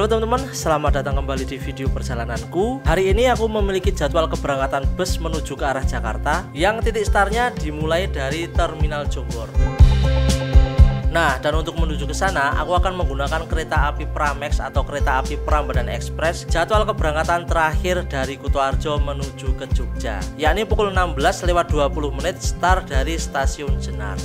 Halo teman-teman, selamat datang kembali di video perjalananku. Hari ini aku memiliki jadwal keberangkatan bus menuju ke arah Jakarta yang titik startnya dimulai dari Terminal Jombor. Nah, dan untuk menuju ke sana, aku akan menggunakan kereta api Pramex atau kereta api Prambanan Express. Jadwal keberangkatan terakhir dari Kutoarjo menuju ke Jogja, yakni pukul 16:20 start dari Stasiun Jenar.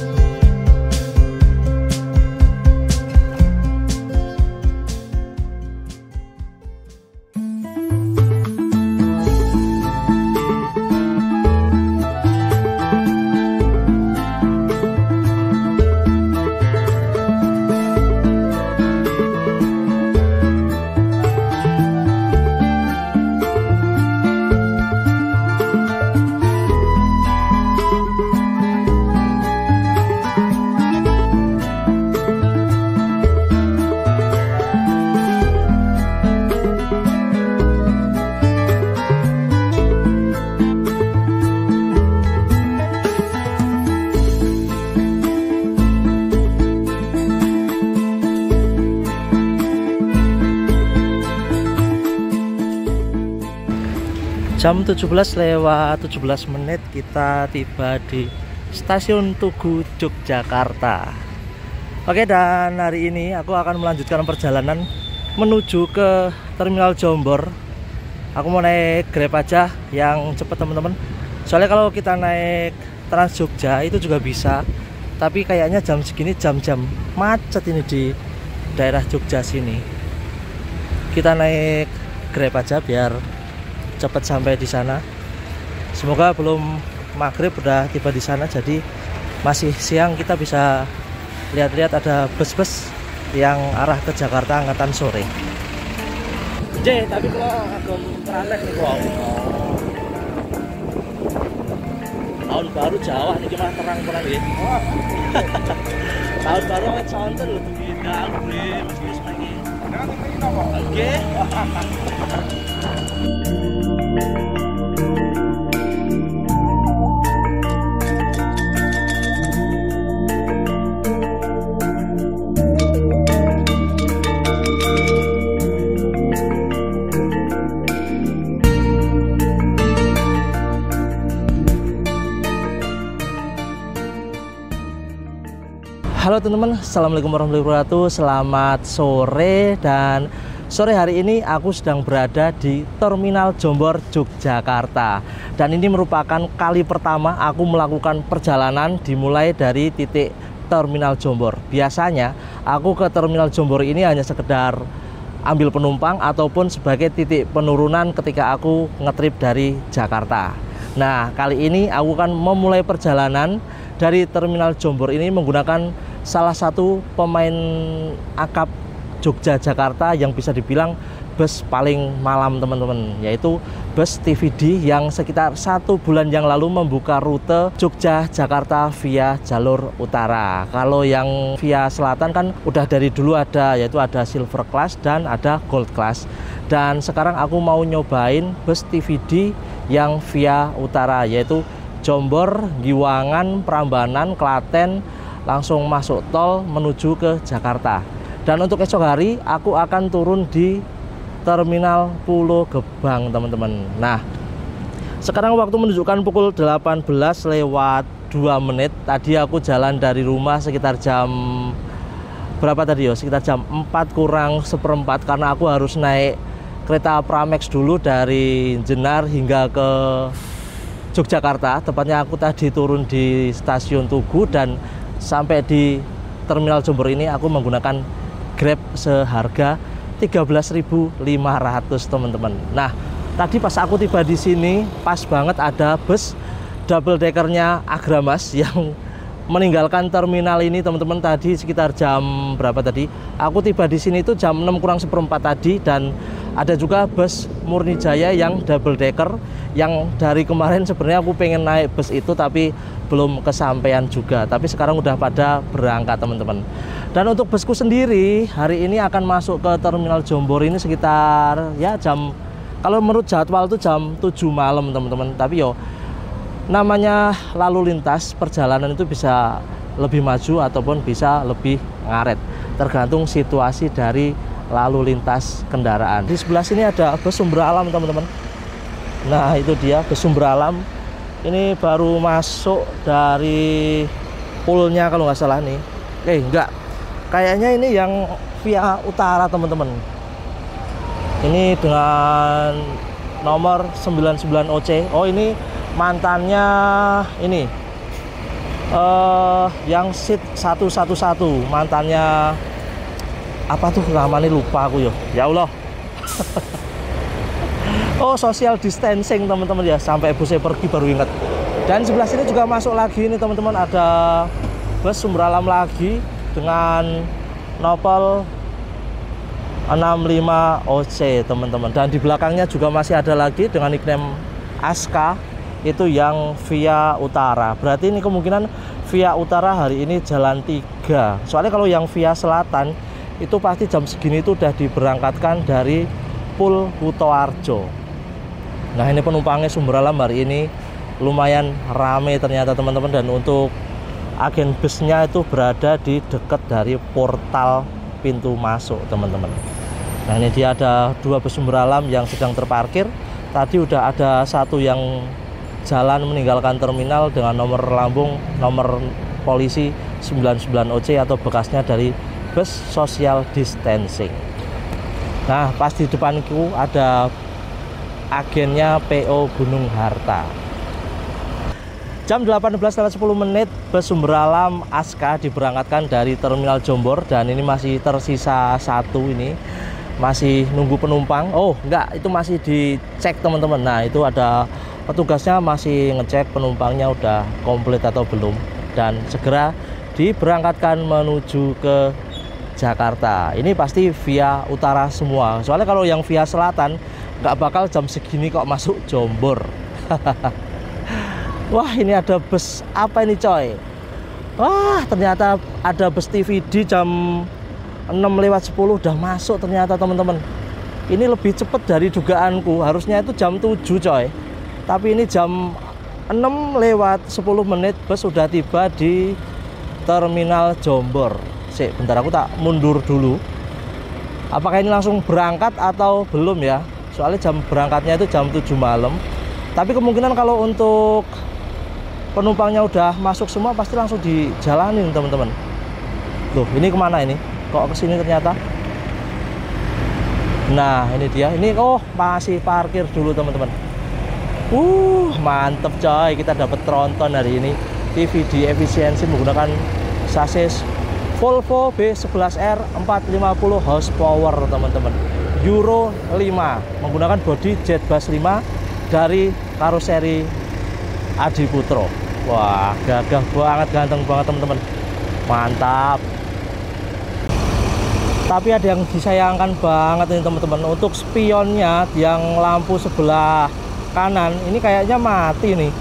Jam 17:17 kita tiba di Stasiun Tugu, Yogyakarta. Oke, dan hari ini aku akan melanjutkan perjalanan menuju ke Terminal Jombor. Aku mau naik Grab aja yang cepet teman-teman. Soalnya kalau kita naik Trans Jogja itu juga bisa, tapi kayaknya jam segini jam-jam macet ini di daerah Jogja sini. Kita naik Grab aja biar cepat sampai di sana. Semoga belum maghrib udah tiba di sana, jadi masih siang kita bisa lihat-lihat ada bus-bus yang arah ke Jakarta angkatan sore. Tapi kalau agak teranek nih kok. Tahun baru Jawa nih gimana terang-terang ya. Tahun baru kan santai loh tuh kita mas lagi. Oke. Halo teman-teman, assalamualaikum warahmatullahi wabarakatuh. Selamat sore, dan sore hari ini aku sedang berada di Terminal Jombor, Yogyakarta. Dan ini merupakan kali pertama aku melakukan perjalanan dimulai dari titik Terminal Jombor. Biasanya aku ke Terminal Jombor ini hanya sekedar ambil penumpang ataupun sebagai titik penurunan ketika aku ngetrip dari Jakarta. Nah, kali ini aku akan memulai perjalanan dari Terminal Jombor ini menggunakan salah satu pemain akap Jogja Jakarta yang bisa dibilang bus paling malam teman-teman, yaitu bus TVD yang sekitar 1 bulan yang lalu membuka rute Jogja Jakarta via jalur utara. Kalau yang via selatan kan udah dari dulu ada, yaitu ada Silver Class dan ada Gold Class. Dan sekarang aku mau nyobain bus TVD yang via utara, yaitu Jombor, Giwangan, Prambanan, Klaten, langsung masuk tol menuju ke Jakarta. Dan untuk esok hari aku akan turun di Terminal Pulo Gebang teman-teman. Nah, sekarang waktu menunjukkan pukul 18:02. Tadi aku jalan dari rumah sekitar jam berapa tadi ya? Sekitar jam 4:04 karena aku harus naik kereta Pramex dulu dari Jenar hingga ke Yogyakarta. Tepatnya aku tadi turun di Stasiun Tugu dan sampai di Terminal Jombor ini aku menggunakan Grab seharga 13.500 teman-teman. Nah, tadi pas aku tiba di sini pas banget ada bus double deckernya Agramas yang meninggalkan terminal ini teman-teman. Tadi sekitar jam berapa tadi? Aku tiba di sini itu jam 6:04 tadi. Dan ada juga bus Murni Jaya yang double decker yang dari kemarin sebenarnya aku pengen naik bus itu tapi belum kesampaian juga. Tapi sekarang udah pada berangkat teman-teman. Dan untuk busku sendiri hari ini akan masuk ke Terminal Jombor ini sekitar ya jam, kalau menurut jadwal itu jam 7 malam teman-teman. Tapi yo namanya lalu lintas perjalanan itu bisa lebih maju ataupun bisa lebih ngaret, tergantung situasi dari lalu lintas kendaraan. Di sebelah sini ada bus sumber alam teman-teman. Nah itu dia bus sumber alam. Ini baru masuk dari poolnya kalau nggak salah nih. Enggak, kayaknya ini yang via utara teman-teman. Ini dengan nomor 99 OC. Oh ini mantannya ini yang seat 111, mantannya apa tuh namanya, lupa aku ya Allah. Oh social distancing teman-teman ya, sampai busnya pergi baru ingat. Dan sebelah sini juga masuk lagi ini teman-teman, ada bus sumber alam lagi dengan Nopal 65 OC teman-teman. Dan di belakangnya juga masih ada lagi dengan nickname Aska, itu yang via utara. Berarti ini kemungkinan via utara hari ini jalan 3. Soalnya kalau yang via selatan itu pasti jam segini itu udah diberangkatkan dari Pool Kutoarjo. Nah ini penumpangnya sumber alam hari ini lumayan rame ternyata teman-teman, dan untuk agen busnya itu berada di dekat dari portal pintu masuk teman-teman. Nah ini dia ada 2 bus sumber alam yang sedang terparkir. Tadi udah ada 1 yang jalan meninggalkan terminal dengan nomor lambung nomor polisi 99 OC atau bekasnya dari bus social distancing. Nah pas di depanku ada agennya PO Gunung Harta. Jam 18.10 bus sumber alam Aska diberangkatkan dari terminal Jombor, dan ini masih tersisa 1 ini, masih nunggu penumpang. Oh enggak, itu masih dicek teman-teman. Nah itu ada petugasnya masih ngecek penumpangnya udah komplit atau belum, dan segera diberangkatkan menuju ke Jakarta. Ini pasti via utara semua, soalnya kalau yang via selatan nggak bakal jam segini kok masuk Jombor. Wah ini ada bus apa ini coy? Wah ternyata ada bus TVD jam 6:10 udah masuk ternyata teman-teman. Ini lebih cepat dari dugaanku, harusnya itu jam 7 coy, tapi ini jam 6:10 bus sudah tiba di terminal Jombor. Sik, bentar aku tak mundur dulu. Apakah ini langsung berangkat atau belum ya? Soalnya jam berangkatnya itu jam 7 malam. Tapi kemungkinan kalau untuk penumpangnya udah masuk semua pasti langsung dijalanin teman-teman. Loh ini kemana ini? Kok kesini ternyata? Nah ini dia. Ini oh masih parkir dulu teman-teman. Mantep coy, kita dapat tronton hari ini. TVD efisiensi menggunakan sasis Volvo B11R 450 horsepower teman-teman, Euro 5, menggunakan bodi jet bus 5 dari karoseri Adiputro. Wah gagah banget, ganteng banget teman-teman, mantap. Tapi ada yang disayangkan banget ini teman-teman, untuk spionnya yang lampu sebelah kanan ini kayaknya mati nih.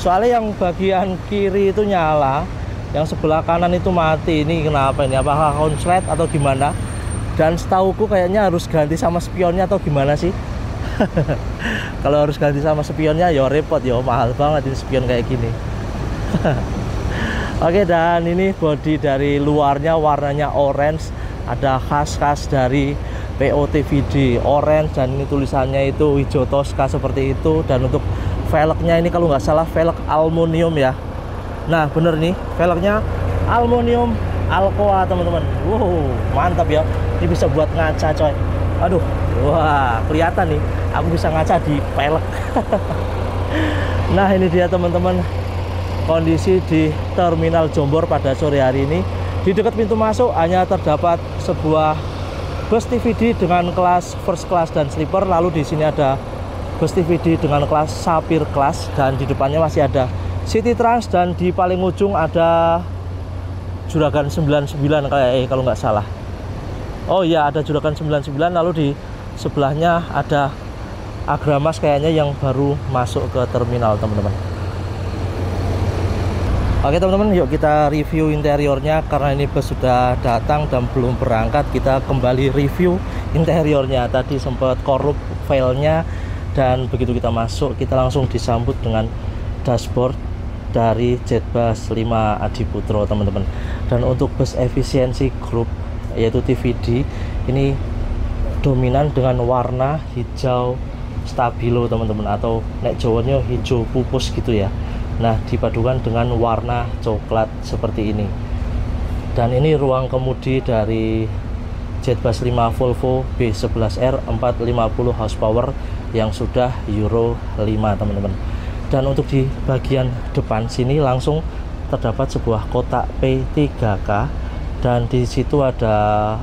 Soalnya yang bagian kiri itu nyala, yang sebelah kanan itu mati. Ini kenapa ini? Apakah konslet atau gimana? Dan setauku kayaknya harus ganti sama spionnya atau gimana sih? Kalau harus ganti sama spionnya ya repot ya, mahal banget ini spion kayak gini. Oke, dan ini bodi dari luarnya warnanya orange, ada khas-khas dari POTVD orange, dan ini tulisannya itu hijau Tosca seperti itu. Dan untuk velgnya ini kalau nggak salah velg aluminium ya. Nah bener nih, velgnya aluminium Alcoa teman-teman. Wow mantap ya, ini bisa buat ngaca coy. Aduh, wah kelihatan nih, aku bisa ngaca di velg. Nah ini dia teman-teman, kondisi di terminal Jombor pada sore hari ini. Di dekat pintu masuk hanya terdapat sebuah bus TVD dengan kelas first class dan sleeper. Lalu di sini ada bus TVD dengan kelas Sapphire class, dan di depannya masih ada City Trans, dan di paling ujung ada Juragan 99 kalau nggak salah. Oh iya, ada Juragan 99. Lalu di sebelahnya ada Agramas kayaknya yang baru masuk ke terminal teman-teman. Oke teman-teman, yuk kita review interiornya. Karena ini bus sudah datang dan belum berangkat, kita kembali review interiornya. Tadi sempat korup filenya, dan begitu kita masuk kita langsung disambut dengan dashboard dari Jetbus 5 Adiputro teman-teman. Dan untuk bus efisiensi grup yaitu TVD. Ini dominan dengan warna hijau stabilo teman-teman, atau nek Jawanya hijau pupus gitu ya. Nah, dipadukan dengan warna coklat seperti ini. Dan ini ruang kemudi dari Jetbus 5 Volvo B11R 450 horsepower yang sudah Euro 5 teman-teman. Dan untuk di bagian depan sini langsung terdapat sebuah kotak P3K, dan di situ ada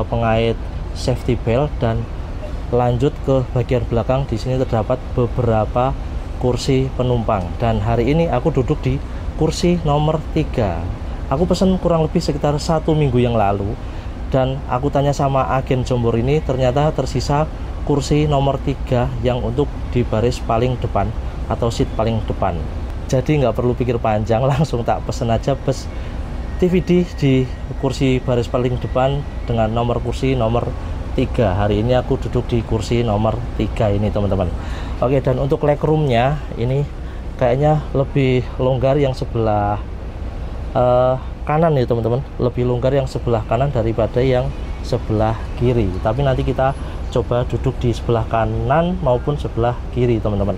pengait safety belt. Dan lanjut ke bagian belakang, di sini terdapat beberapa kursi penumpang. Dan hari ini aku duduk di kursi nomor 3. Aku pesan kurang lebih sekitar 1 minggu yang lalu, dan aku tanya sama agen Jombor ini, ternyata tersisa kursi nomor 3 yang untuk di baris paling depan atau seat paling depan. Jadi nggak perlu pikir panjang, langsung tak pesen aja bus TVD di kursi baris paling depan dengan nomor kursi nomor 3. Hari ini aku duduk di kursi nomor 3 ini teman-teman. Oke, dan untuk legroomnya ini kayaknya lebih longgar yang sebelah kanan ya teman-teman, lebih longgar yang sebelah kanan daripada yang sebelah kiri. Tapi nanti kita coba duduk di sebelah kanan maupun sebelah kiri teman-teman.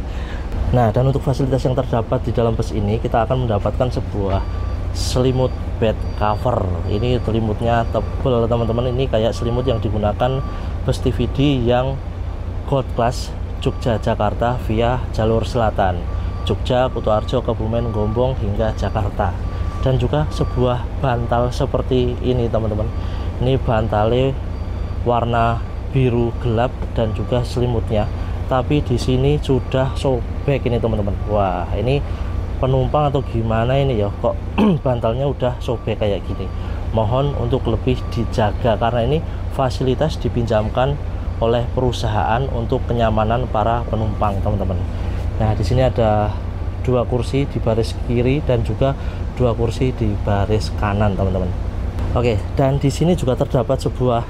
Nah, dan untuk fasilitas yang terdapat di dalam bus ini, kita akan mendapatkan sebuah selimut bed cover. Ini selimutnya tebal teman-teman, ini kayak selimut yang digunakan bus TVD yang Gold Class Jogja Jakarta via jalur selatan, Jogja, Kutoarjo, Kebumen, Gombong hingga Jakarta. Dan juga sebuah bantal seperti ini teman-teman. Ini bantalnya warna biru gelap dan juga selimutnya, tapi di sini sudah sobek ini teman-teman. Wah, ini penumpang atau gimana ini ya, kok bantalnya udah sobek kayak gini. Mohon untuk lebih dijaga karena ini fasilitas dipinjamkan oleh perusahaan untuk kenyamanan para penumpang teman-teman. Nah, di sini ada 2 kursi di baris kiri dan juga 2 kursi di baris kanan teman-teman. Oke, dan di sini juga terdapat sebuah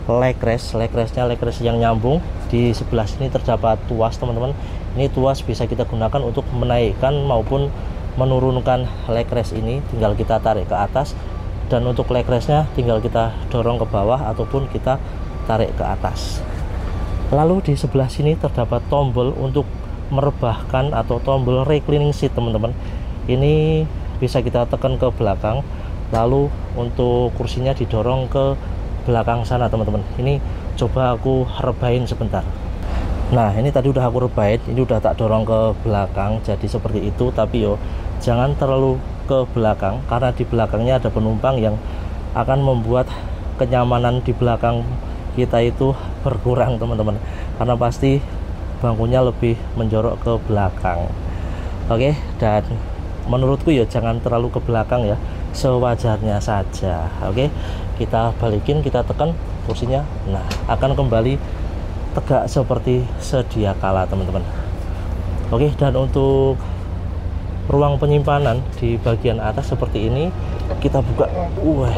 leg rest. Leg rest yang nyambung. Di sebelah sini terdapat tuas teman-teman. Ini tuas bisa kita gunakan untuk menaikkan maupun menurunkan leg rest ini, tinggal kita tarik ke atas. Dan untuk leg restnya tinggal kita dorong ke bawah ataupun kita tarik ke atas. Lalu di sebelah sini terdapat tombol untuk merebahkan atau tombol reclining seat teman-teman. Ini bisa kita tekan ke belakang, lalu untuk kursinya didorong ke belakang sana teman-teman. Ini coba aku rebahin sebentar. Nah, ini tadi udah aku rebahin, ini udah tak dorong ke belakang jadi seperti itu. Tapi yo jangan terlalu ke belakang karena di belakangnya ada penumpang yang akan membuat kenyamanan di belakang kita itu berkurang teman-teman, karena pasti bangkunya lebih menjorok ke belakang. Oke, dan menurutku ya jangan terlalu ke belakang ya, sewajarnya saja. Oke, kita balikin, kita tekan kursinya, nah akan kembali tegak seperti sedia kala teman-teman. Oke, dan untuk ruang penyimpanan di bagian atas seperti ini, kita buka. Wah,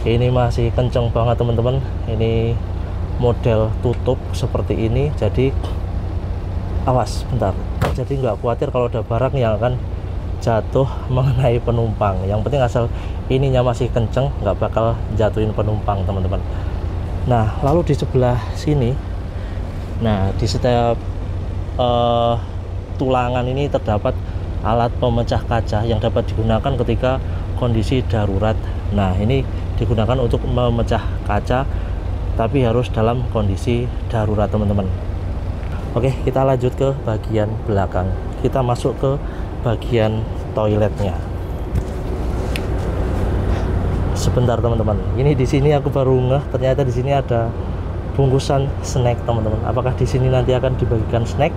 ini masih kenceng banget teman-teman. Ini model tutup seperti ini, jadi awas bentar, jadi nggak khawatir kalau ada barang yang akan jatuh mengenai penumpang. Yang penting asal ininya masih kenceng, nggak bakal jatuhin penumpang teman-teman. Nah, lalu di sebelah sini, nah di setiap tulangan ini terdapat alat pemecah kaca yang dapat digunakan ketika kondisi darurat. Nah, ini digunakan untuk memecah kaca tapi harus dalam kondisi darurat teman-teman. Oke, kita lanjut ke bagian belakang. Kita masuk ke bagian toiletnya. Sebentar teman-teman. Ini di sini aku baru ngeh, ternyata di sini ada bungkusan snack teman-teman. Apakah di sini nanti akan dibagikan snack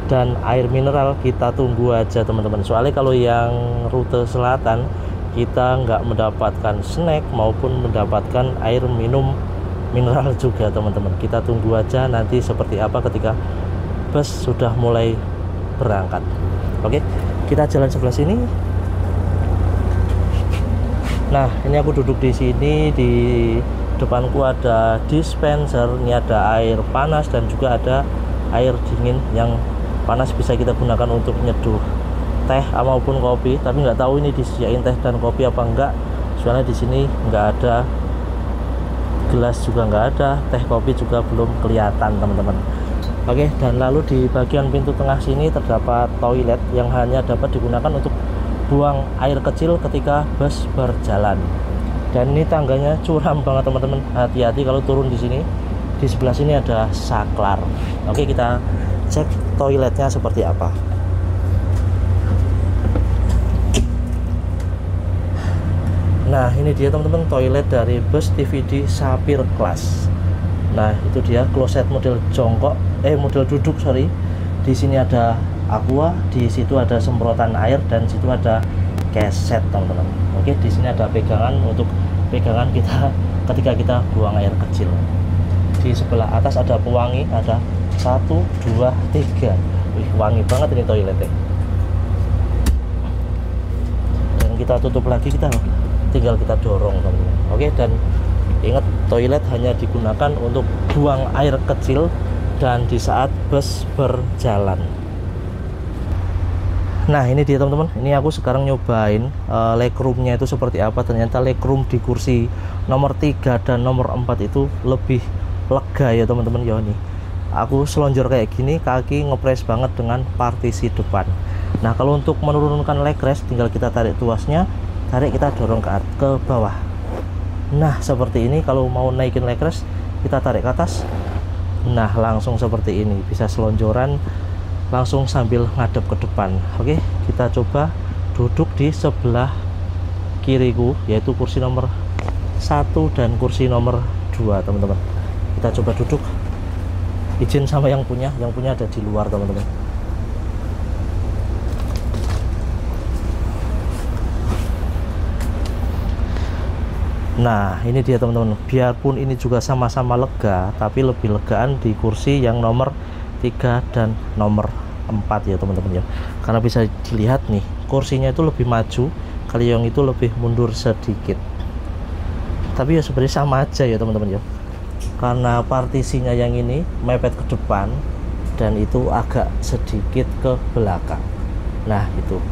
dan air mineral? Kita tunggu aja teman-teman. Soalnya kalau yang rute selatan kita nggak mendapatkan snack maupun mendapatkan air minum mineral juga teman-teman. Kita tunggu aja nanti seperti apa ketika bus sudah mulai berangkat. Oke, kita jalan sebelah sini. Nah, ini aku duduk di sini, di depanku ada dispenser. Ini ada air panas dan juga ada air dingin. Yang panas bisa kita gunakan untuk nyeduh teh maupun kopi, tapi nggak tahu ini disediain teh dan kopi apa enggak, soalnya di sini nggak ada gelas juga nggak ada, teh kopi juga belum kelihatan teman-teman. Oke, dan lalu di bagian pintu tengah sini terdapat toilet yang hanya dapat digunakan untuk buang air kecil ketika bus berjalan. Dan ini tangganya curam banget teman-teman, hati-hati kalau turun di sini. Di sebelah sini ada saklar. Oke, kita cek toiletnya seperti apa. Nah, ini dia teman-teman toilet dari bus TVD Sapir Class. Nah, itu dia kloset model jongkok, model duduk sorry. Di sini ada aqua, di situ ada semprotan air, dan situ ada keset teman-teman. Oke, di sini ada pegangan untuk pegangan kita ketika kita buang air kecil. Di sebelah atas ada pewangi, ada 1, 2, 3. Wih, wangi banget ini toiletnya. Dan kita tutup lagi, tinggal kita dorong teman-teman. Oke, dan ingat toilet hanya digunakan untuk buang air kecil dan di saat bus berjalan. Nah, ini dia teman-teman, ini aku sekarang nyobain legroomnya itu seperti apa. Ternyata legroom di kursi nomor 3 dan nomor 4 itu lebih lega ya teman-teman. Ya nih, aku selonjor kayak gini, kaki ngepres banget dengan partisi depan. Nah, kalau untuk menurunkan leg rest tinggal kita tarik tuasnya, tarik, kita dorong ke bawah. Nah, seperti ini. Kalau mau naikin leg rest kita tarik ke atas. Nah, langsung seperti ini, bisa selonjoran langsung sambil ngadep ke depan. Oke, kita coba duduk di sebelah kiriku, yaitu kursi nomor 1 dan kursi nomor 2 teman-teman. Kita coba duduk, izin sama yang punya ada di luar teman-teman. Nah, ini dia teman-teman, biarpun ini juga sama-sama lega, tapi lebih legaan di kursi yang nomor 3 dan nomor 4 ya teman-teman ya. Karena bisa dilihat nih, kursinya itu lebih maju, kalau yang itu lebih mundur sedikit. Tapi ya sebenarnya sama aja ya teman-teman ya. Karena partisinya yang ini mepet ke depan dan itu agak sedikit ke belakang. Nah, itu.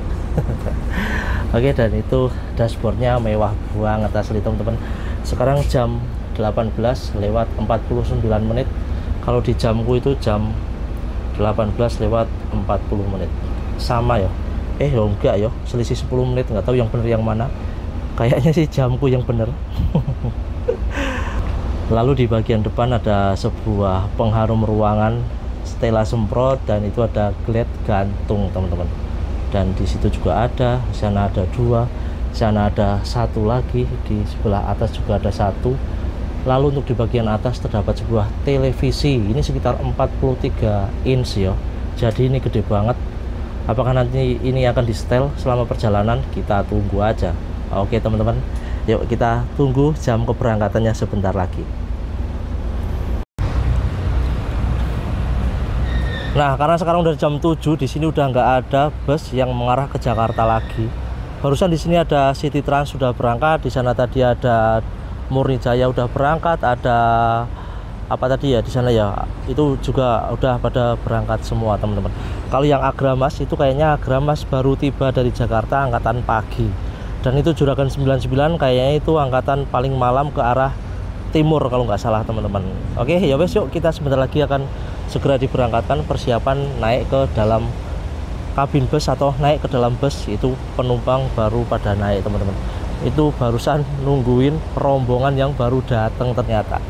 Oke, dan itu dashboardnya mewah banget asli teman-teman. Sekarang jam 18:49. Kalau di jamku itu jam 18:40. Sama ya? Ya enggak ya, selisih 10 menit, nggak tahu yang bener yang mana. Kayaknya sih jamku yang bener. Lalu di bagian depan ada sebuah pengharum ruangan Stella semprot, dan itu ada glad gantung teman-teman. Dan di situ juga ada, di sana ada 2, di sana ada 1 lagi, di sebelah atas juga ada 1. Lalu untuk di bagian atas terdapat sebuah televisi, ini sekitar 43 inch ya, jadi ini gede banget. Apakah nanti ini akan di setel selama perjalanan? Kita tunggu aja. Oke teman-teman, yuk kita tunggu jam keberangkatannya sebentar lagi. Nah, karena sekarang udah jam 7, di sini udah nggak ada bus yang mengarah ke Jakarta lagi. Barusan di sini ada City Trans sudah berangkat, di sana tadi ada Murni Jaya udah berangkat, ada apa tadi ya di sana ya, itu juga udah pada berangkat semua teman-teman. Kalau yang Agramas itu kayaknya Agramas baru tiba dari Jakarta angkatan pagi, dan itu Juragan 99 kayaknya itu angkatan paling malam ke arah timur kalau nggak salah teman-teman. Oke ya wes, yuk kita sebentar lagi akan segera diberangkatkan. Persiapan naik ke dalam kabin bus atau naik ke dalam bus, itu penumpang baru pada naik teman-teman. Itu barusan nungguin rombongan yang baru datang ternyata.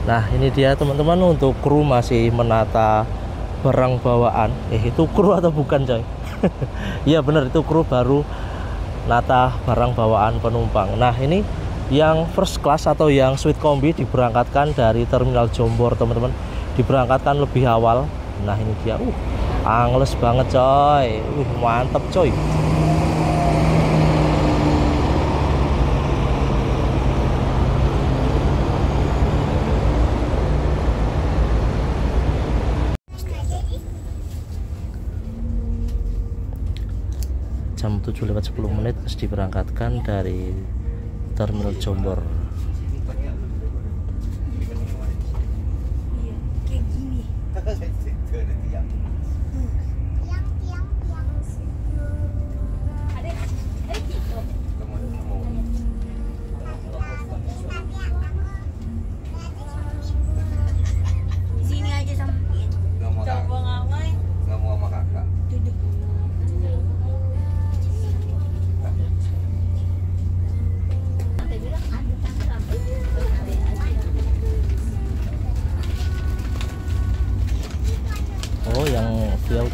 Nah, ini dia teman-teman, untuk kru masih menata barang bawaan. Itu kru atau bukan coy? Iya bener, itu kru baru nata barang bawaan penumpang. Nah, ini yang first class atau yang suite kombi diberangkatkan dari Terminal Jombor teman-teman, diberangkatkan lebih awal. Nah, ini dia, angles banget coy, mantep coy. Jam 7:10 harus diberangkatkan dari Terminal Jombor.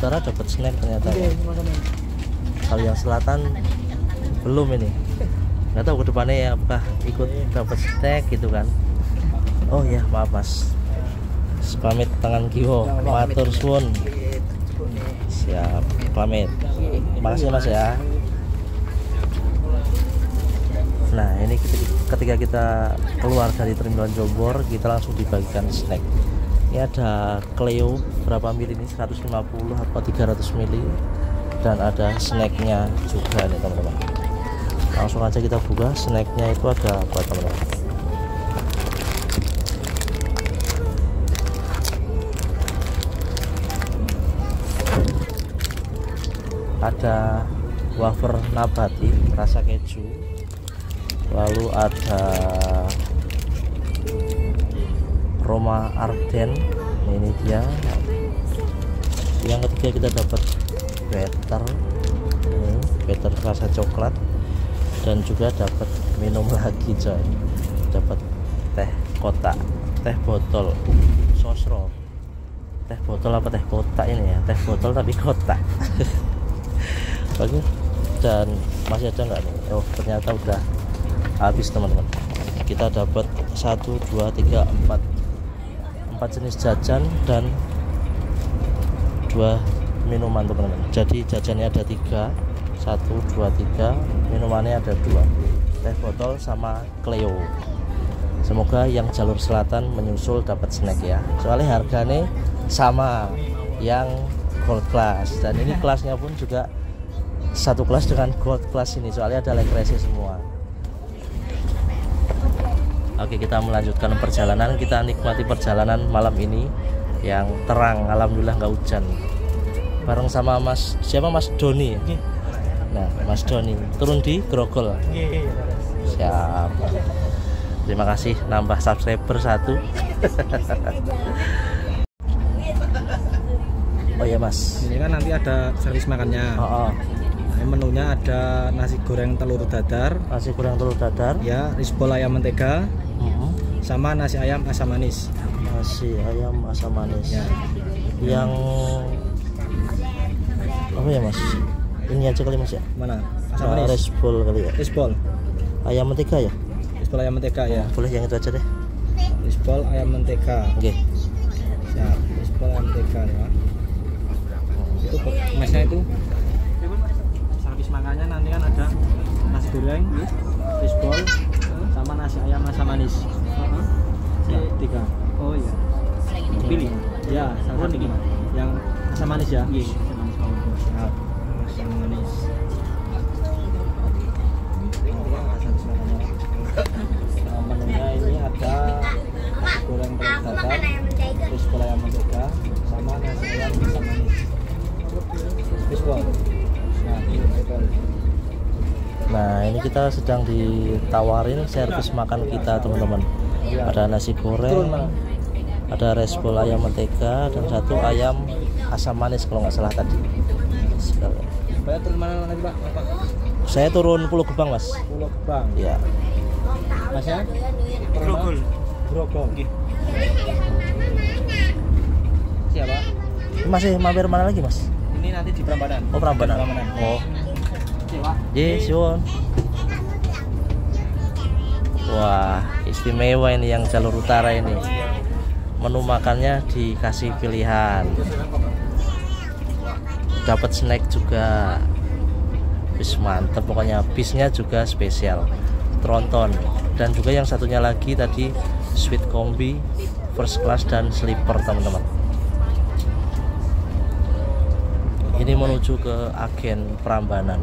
utara dapat snack ternyata. Kalau yang selatan belum ini. Nggak tahu kedepannya ya apakah ikut dapat snack gitu kan. Oh ya maaf mas, pamit tangan kiwo, matur suwun. Siap, pamit. Makasih mas ya. Nah ini ketika kita keluar dari terminal Jombor, kita langsung dibagikan snack. Ini ada Cleo berapa mili ini, 150 atau 300 mili, dan ada snacknya juga nih teman-teman. Langsung aja kita buka. Snacknya itu ada apa teman-teman? Ada wafer nabati rasa keju, lalu ada Roma Arden, ini dia. Yang ketiga kita dapat better rasa coklat, dan juga dapat minum lagi coy, dapat teh kotak, teh botol sosro, teh botol apa teh kotak ini ya, teh botol tapi kotak. Oke, dan masih ada nggak nih? Oh ternyata udah habis teman-teman. Kita dapat 1, 2, 3, 4 jenis jajan dan 2 minuman teman-teman. Jadi jajannya ada 3, 1, 2, 3, minumannya ada 2, teh botol sama Cleo. Semoga yang jalur selatan menyusul dapat snack ya, soalnya harganya sama yang gold class, dan ini kelasnya pun juga satu kelas dengan gold class ini, soalnya ada leg race semua. Oke, kita melanjutkan perjalanan. Kita nikmati perjalanan malam ini yang terang, alhamdulillah nggak hujan. Bareng sama Mas siapa, Mas Doni. Nah, Mas Doni turun di Grogol. Siap. Terima kasih nambah subscriber 1. Oh ya Mas. Ini kan nanti ada servis makannya. Menunya ada nasi goreng telur dadar, ya, risbol ayam mentega, sama nasi ayam asam manis. Nasi ayam asam manis. Ya. Yang apa ya Mas? Ini aja kali Mas ya. Mana? Asam manis. Risbol kali ya. Risbol. Ayam mentega ya. Risbol ayam mentega ya. Boleh yang itu aja deh. Risbol ayam mentega. Oke. Siap. Risbol ayam mentega ya. Itu mesnya itu. Servis makannya nanti kan ada nasi goreng, risbol, sama nasi ayam asam manis. Ya, 3. Oh iya. Pilih. Ya, salah satu yang asam manis ya. Iya. Siap. Asam manis. Nah, menunya ini ada nasi goreng telur dadar, risbol ayam mentega, sama nasi ayam asam manis. Risbol. Nah ini kita sedang ditawarin servis makan kita teman-teman. Ada nasi goreng, ada risbol ayam mentega, dan 1 ayam asam manis kalau nggak salah tadi. Saya turun mana lagi Pak? Saya turun Pulau Gebang Mas. Pulau Gebang. Ya. Masnya? Grogol. Grogol. Siapa? Masih mampir mana lagi Mas? Ini nanti di Prambanan. Oh Prambanan. Oh. Yes, Yun. Wah, istimewa ini yang jalur utara ini. Menu makannya dikasih pilihan. Dapat snack juga. Bis mantep pokoknya. Bisnya juga spesial. Tronton, dan juga yang satunya lagi tadi suite kombi, first class dan sleeper teman-teman. Ini menuju ke agen Prambanan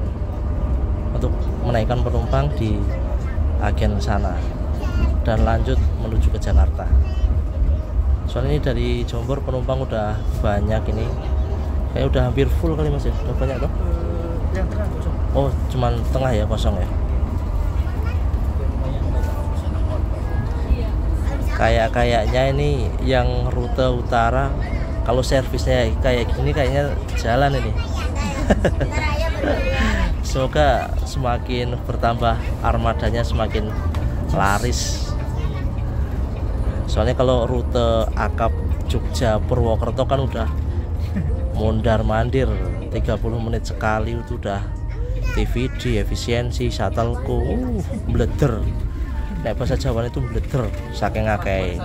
untuk menaikkan penumpang di agen sana dan lanjut menuju ke Jakarta. Soalnya ini dari Jombor penumpang udah banyak ini, kayak udah hampir full kali Mas ya. Udah banyak toh? Yang tengah kosong. Oh cuman tengah ya kosong ya. Kayaknya ini yang rute utara kalau servisnya kayak gini kayaknya jalan ini. Semoga semakin bertambah armadanya, semakin laris. Soalnya kalau rute Akap Jogja Purwokerto kan udah mondar mandir 30 menit sekali itu udah TVD, efisiensi, shuttle-ku bleder. Nek bahasa Jawa itu bleder saking akeh.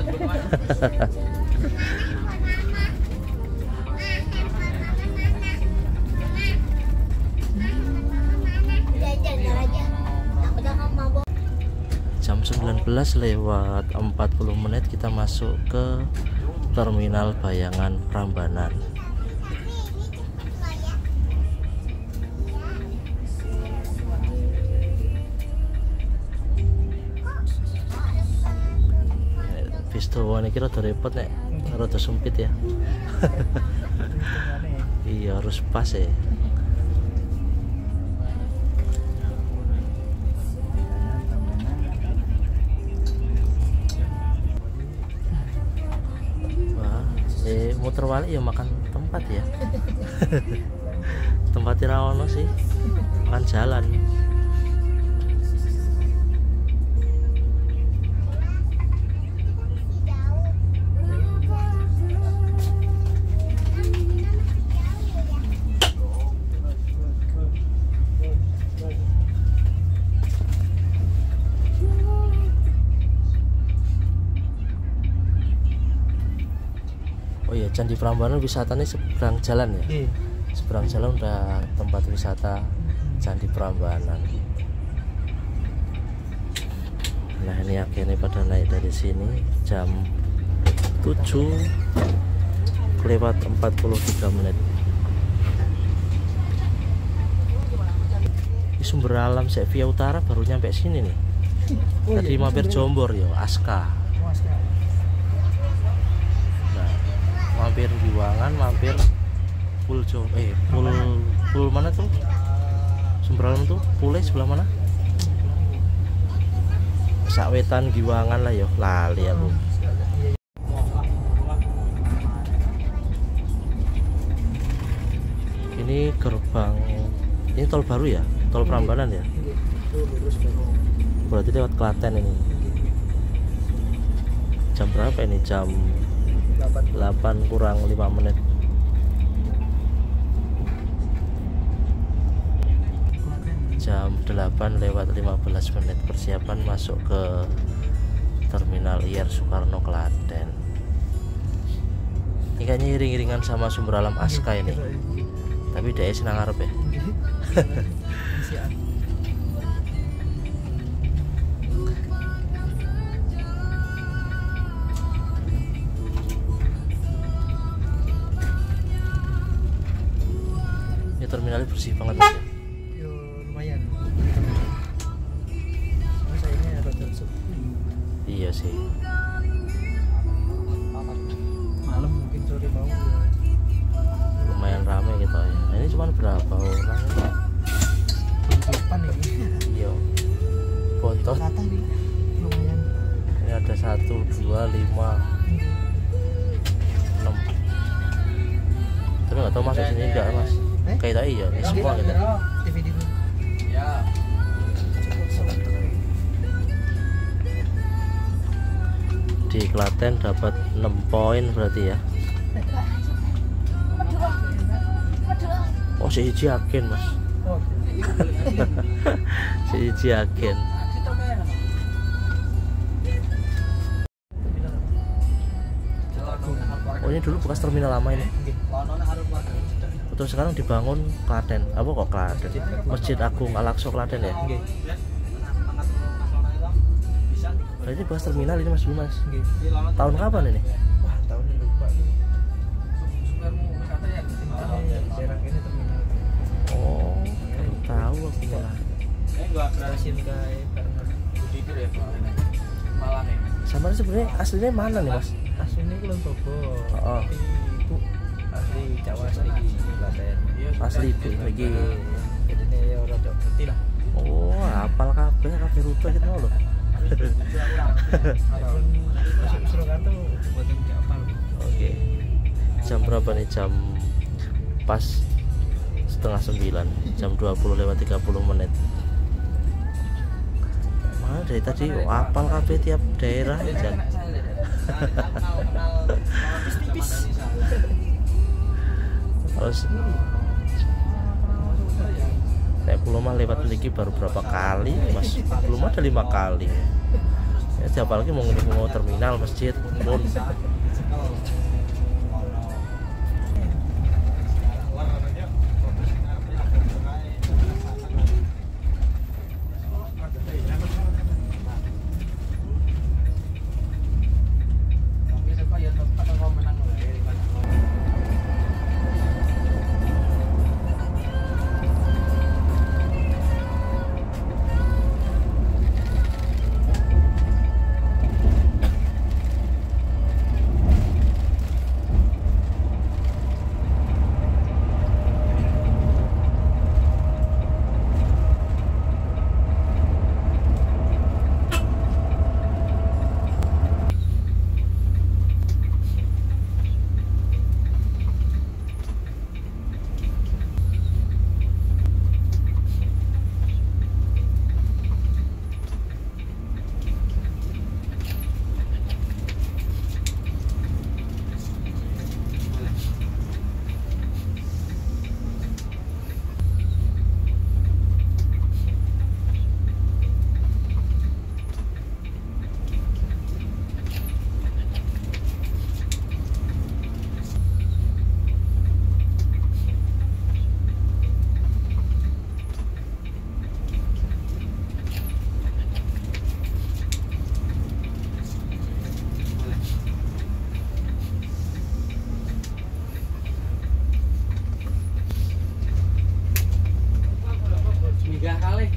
Jam 19:40 menit kita masuk ke Terminal Bayangan Prambanan. Pistowo ini kira repot nek rada sempit ya. Iya harus pas ya. Muter balik ya makan tempat ya. Tempat Irawono sih makan jalan. Oh iya, Candi Prambanan wisatanya seberang jalan ya? Seberang jalan udah tempat wisata Candi Prambanan. Nah ini akhirnya pada naik dari sini jam 7:43 menit. Di Sumber Alam Via Utara baru nyampe sini nih. Tadi mampir Jombor ya, Aska. Mampir Giwangan, mampir Pul mana tuh? Sumber Alam tuh Pule sebelah mana? Sakwetan Giwangan lah ya, lali aku. Ini gerbang, ini tol baru ya, tol Prambanan ya. Berarti lewat Klaten ini. Jam berapa ini? Jam 8:05 menit. Jam 8:15 menit. Persiapan masuk ke Terminal IR Soekarno Klaten. Ini kayaknya iring-iringan sama Sumber Alam Aska ini. Tapi dia senang ngarep ya. Terminalnya bersih banget ya. Yo lumayan. Masa ini ada sepi. Iya sih. Malam mungkin sore mau ya. Lumayan ramai gitu ya. Nah, ini cuma berapa orang? Depan ini. Iya. Bontot. Rata nih. Lumayan. Ini ada 1, 2, 5, 6. Tapi nggak tahu masuk sini enggak mas? Kayak tadi ya, ini semua gitu. DVD dulu. Ya. Di Klaten dapat 6 poin berarti ya. Oh si hiji agen mas. Si hiji agen. Oh ini dulu bekas terminal lama ini. Terus sekarang dibangun Klaten. Apa kok Klaten? Masjid Agung Al-Aqsa Klaten ya? Berarti bekas terminal ini mas dulu mas. Tahun kapan ini? Wah tahun lupa. Daerah ini terminal. Oh, baru tahu aku malah. Sampai sebenarnya aslinya mana nih mas? Aslinya Kulon Progo. Oh. Itu asli Jawa asli Klaten. Asli itu lagi. Jadi ini ya orang ngerti lah. Oh, hafal kabeh rute gitu loh. Masuk Surakarta buatan kapal. Oke. Jam berapa nih? Jam pas 8:30. Jam 20:30 menit. Mana dari tadi hafal kabeh tiap daerah aja. Terus kayak belum mah lewat lagi baru berapa kali mas, belum ada 5 kali ya. Siapa lagi mau terminal masjid pun.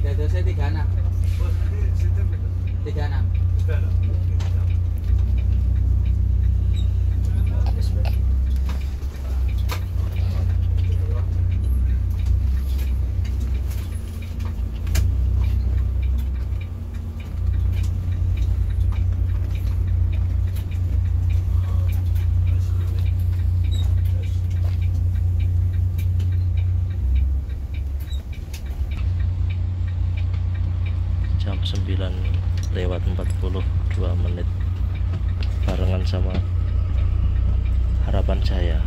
Dadosnya 36. 36. Jam 9:42 barengan sama Harapan Jaya.